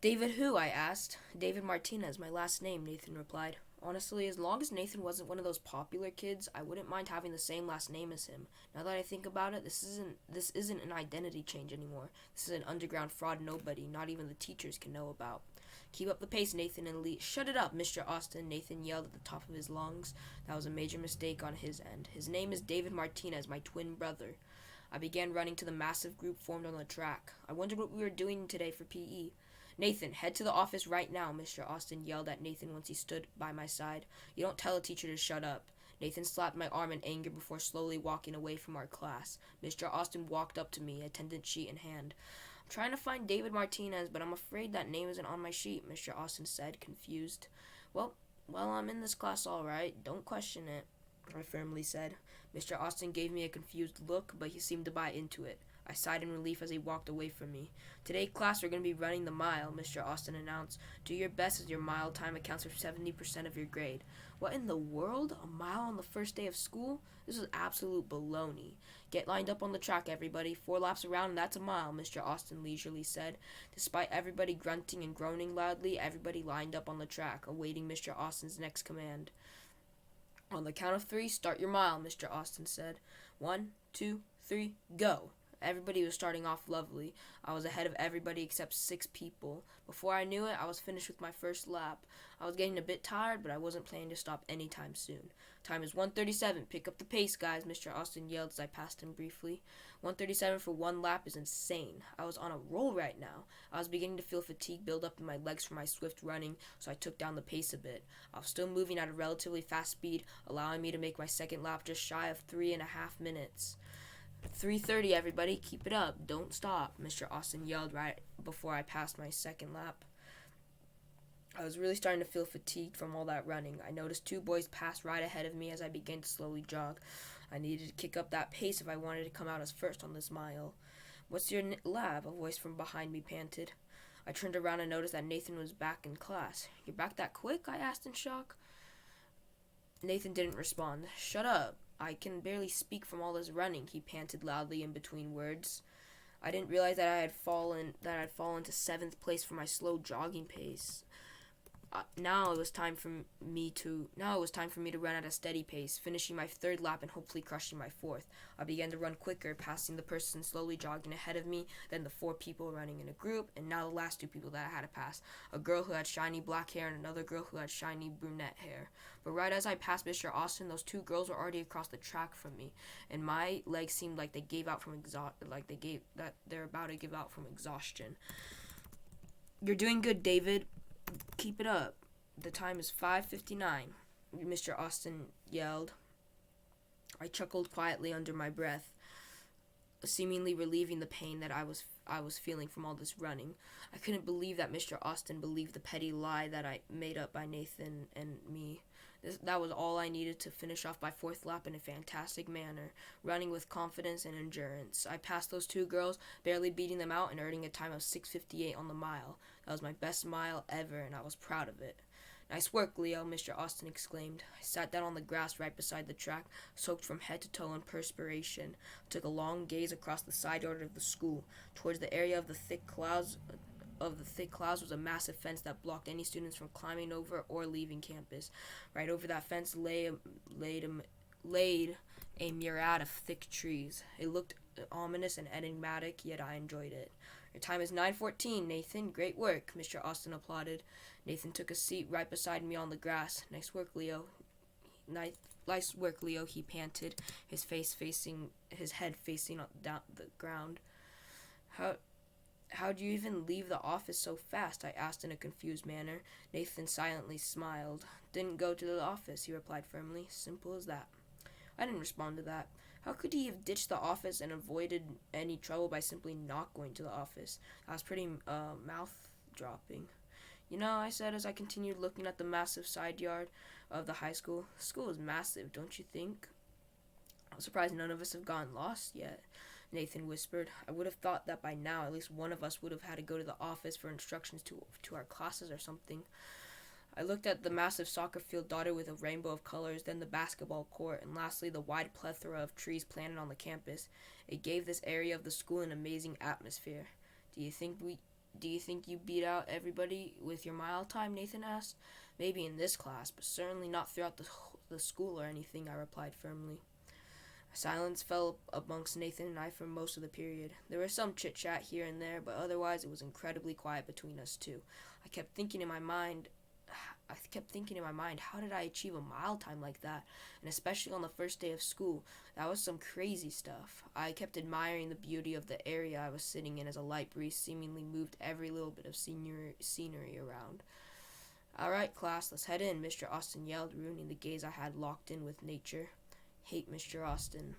David who? I asked. David Martinez, my last name, Nathan replied. Honestly, as long as Nathan wasn't one of those popular kids, I wouldn't mind having the same last name as him. Now that I think about it, this isn't an identity change anymore. This is an underground fraud nobody, not even the teachers, can know about. Keep up the pace, Nathan, and Lee. Shut it up, Mr. Austin, Nathan yelled at the top of his lungs. That was a major mistake on his end. His name is David Martinez, my twin brother. I began running to the massive group formed on the track. I wondered what we were doing today for PE. Nathan, head to the office right now, Mr. Austin yelled at Nathan once he stood by my side. You don't tell a teacher to shut up. Nathan slapped my arm in anger before slowly walking away from our class. Mr. Austin walked up to me, attendance sheet in hand. I'm trying to find David Martinez, but I'm afraid that name isn't on my sheet, Mr. Austin said, confused. Well, I'm in this class all right. Don't question it, I firmly said. Mr. Austin gave me a confused look, but he seemed to buy into it. I sighed in relief as he walked away from me. Today, class, we're going to be running the mile, Mr. Austin announced. Do your best as your mile time accounts for 70% of your grade. What in the world? A mile on the first day of school? This is absolute baloney. Get lined up on the track, everybody. 4 laps around and that's a mile, Mr. Austin leisurely said. Despite everybody grunting and groaning loudly, everybody lined up on the track, awaiting Mr. Austin's next command. On the count of 3, start your mile, Mr. Austin said. 1, 2, 3, go. Everybody was starting off lovely. I was ahead of everybody except 6 people. Before I knew it, I was finished with my first lap. I was getting a bit tired, but I wasn't planning to stop anytime soon. Time is 1:37. Pick up the pace, guys, Mr. Austin yelled as I passed him briefly. 1:37 for 1 lap is insane. I was on a roll right now. I was beginning to feel fatigue build up in my legs from my swift running, so I took down the pace a bit. I was still moving at a relatively fast speed, allowing me to make my second lap just shy of 3.5 minutes. 3:30, everybody, keep it up. Don't stop, Mr. Austin yelled right before I passed my second lap. I was really starting to feel fatigued from all that running. I noticed 2 boys pass right ahead of me as I began to slowly jog. I needed to kick up that pace if I wanted to come out as first on this mile. What's your lab? A voice from behind me panted. I turned around and noticed that Nathan was back in class. You're back that quick? I asked in shock. Nathan didn't respond. Shut up. I can barely speak from all this running, he panted loudly in between words. I didn't realize that I had fallen to 7th place for my slow jogging pace. Now it was time for me to run at a steady pace, finishing my 3rd lap and hopefully crushing my 4th. I began to run quicker, passing the person slowly jogging ahead of me, then the 4 people running in a group, and now the last 2 people that I had to pass, a girl who had shiny black hair and another girl who had shiny brunette hair. But right as I passed Mr. Austin, those 2 girls were already across the track from me, and my legs seemed like they gave out from they're about to give out from exhaustion. You're doing good, David. Keep it up. The time is 5:59, Mr. Austin yelled. I chuckled quietly under my breath, seemingly relieving the pain that I was feeling from all this running. I couldn't believe that Mr. Austin believed the petty lie that I made up by Nathan and me. That was all I needed to finish off my 4th lap in a fantastic manner, running with confidence and endurance. I passed those 2 girls, barely beating them out and earning a time of 6:58 on the mile. That was my best mile ever, and I was proud of it. Nice work, Leo, Mr. Austin exclaimed. I sat down on the grass right beside the track, soaked from head to toe in perspiration. I took a long gaze across the side yard of the school. Towards the area of the thick clouds was a massive fence that blocked any students from climbing over or leaving campus. Right over that fence laid a myriad of thick trees. It looked ominous and enigmatic, yet I enjoyed it. Your time is 9:14, Nathan. Great work, Mr. Austin applauded. Nathan took a seat right beside me on the grass. Nice work, Leo. Nice work, Leo, he panted, his head facing down the ground. How'd you even leave the office so fast? I asked in a confused manner. Nathan silently smiled. Didn't go to the office, he replied firmly. Simple as that. I didn't respond to that. How could he have ditched the office and avoided any trouble by simply not going to the office? That was pretty mouth-dropping. You know, I said as I continued looking at the massive side yard of the high school. The school is massive, don't you think? I'm surprised none of us have gotten lost yet, Nathan whispered. I would have thought that by now at least one of us would have had to go to the office for instructions to our classes or something. I looked at the massive soccer field dotted with a rainbow of colors, then the basketball court, and lastly the wide plethora of trees planted on the campus. It gave this area of the school an amazing atmosphere. Do you think Do you think you beat out everybody with your mile time?" Nathan asked. "Maybe in this class, but certainly not throughout the school or anything," I replied firmly. Silence fell amongst Nathan and I for most of the period. There was some chit-chat here and there, but otherwise it was incredibly quiet between us two. I kept thinking in my mind, how did I achieve a mile time like that? And especially on the first day of school, that was some crazy stuff. I kept admiring the beauty of the area I was sitting in as a light breeze seemingly moved every little bit of scenery around. "All right, class, let's head in," Mr. Austin yelled, ruining the gaze I had locked in with nature. "Hate Mr. Austin,"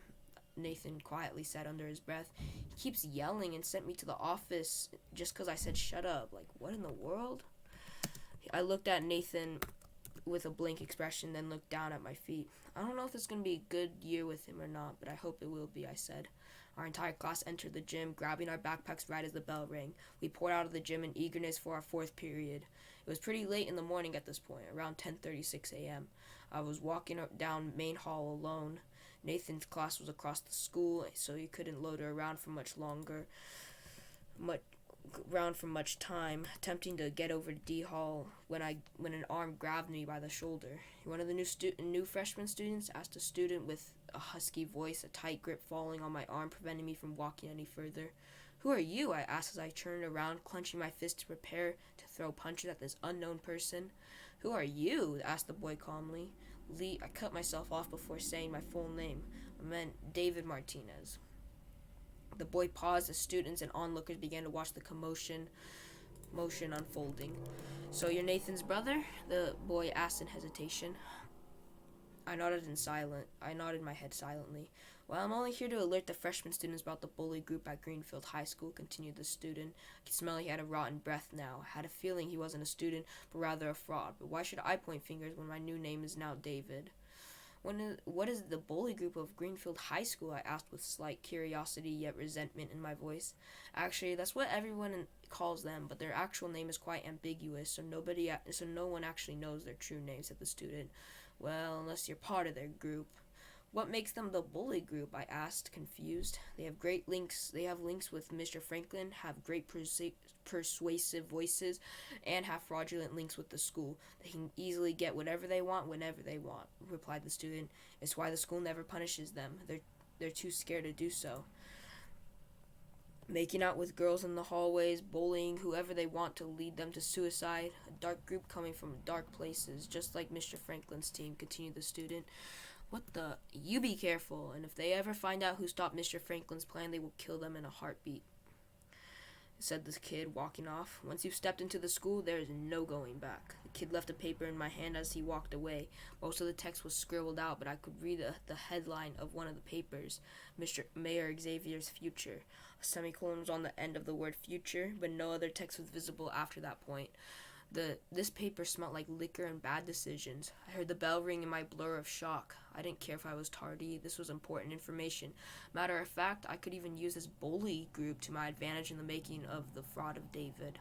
Nathan quietly said under his breath. "He keeps yelling and sent me to the office just because I said shut up. Like, what in the world?" I looked at Nathan with a blank expression, then looked down at my feet. "I don't know if it's going to be a good year with him or not, but I hope it will be," I said. Our entire class entered the gym, grabbing our backpacks right as the bell rang. We poured out of the gym in eagerness for our fourth period. It was pretty late in the morning at this point, around 10:36 a.m. I was walking down Main Hall alone. Nathan's class was across the school, so he couldn't loiter around for much time, attempting to get over to D Hall when an arm grabbed me by the shoulder. "One of the new freshman students?" asked a student with a husky voice, a tight grip falling on my arm, preventing me from walking any further. "Who are you?" I asked as I turned around, clenching my fist to prepare to throw punches at this unknown person. "Who are you?" asked the boy calmly. "Lee," I cut myself off before saying my full name. I meant David Martinez. The boy paused as students and onlookers began to watch the motion unfolding. "So you're Nathan's brother?" the boy asked in hesitation. I nodded my head silently. "Well, I'm only here to alert the freshman students about the bully group at Greenfield High School," continued the student. I could smell he had a rotten breath now. I had a feeling he wasn't a student, but rather a fraud. But why should I point fingers when my new name is now David? "What is the bully group of Greenfield High School?" I asked with slight curiosity yet resentment in my voice. "Actually, that's what everyone calls them, but their actual name is quite ambiguous, so no one actually knows their true name," said the student. "Well, unless you're part of their group." "What makes them the bully group?" I asked, confused. They have links with Mr. Franklin, have great persuasive voices, and have fraudulent links with the school. They can easily get whatever they want whenever they want," replied the student. "It's why the school never punishes them. They're too scared to do so. Making out with girls in the hallways, bullying whoever they want to lead them to suicide. A dark group coming from dark places, just like Mr. Franklin's team," continued the student. "What the? You be careful, and if they ever find out who stopped Mr. Franklin's plan, they will kill them in a heartbeat," said the kid, walking off. "Once you've stepped into the school, there is no going back." The kid left a paper in my hand as he walked away. Most of the text was scribbled out, but I could read the headline of one of the papers, "Mr. Mayor Xavier's Future." A semicolon was on the end of the word future, but no other text was visible after that point. This paper smelled like liquor and bad decisions. I heard the bell ring in my blur of shock. I didn't care if I was tardy. This was important information. Matter of fact, I could even use this bully group to my advantage in the making of the fraud of David.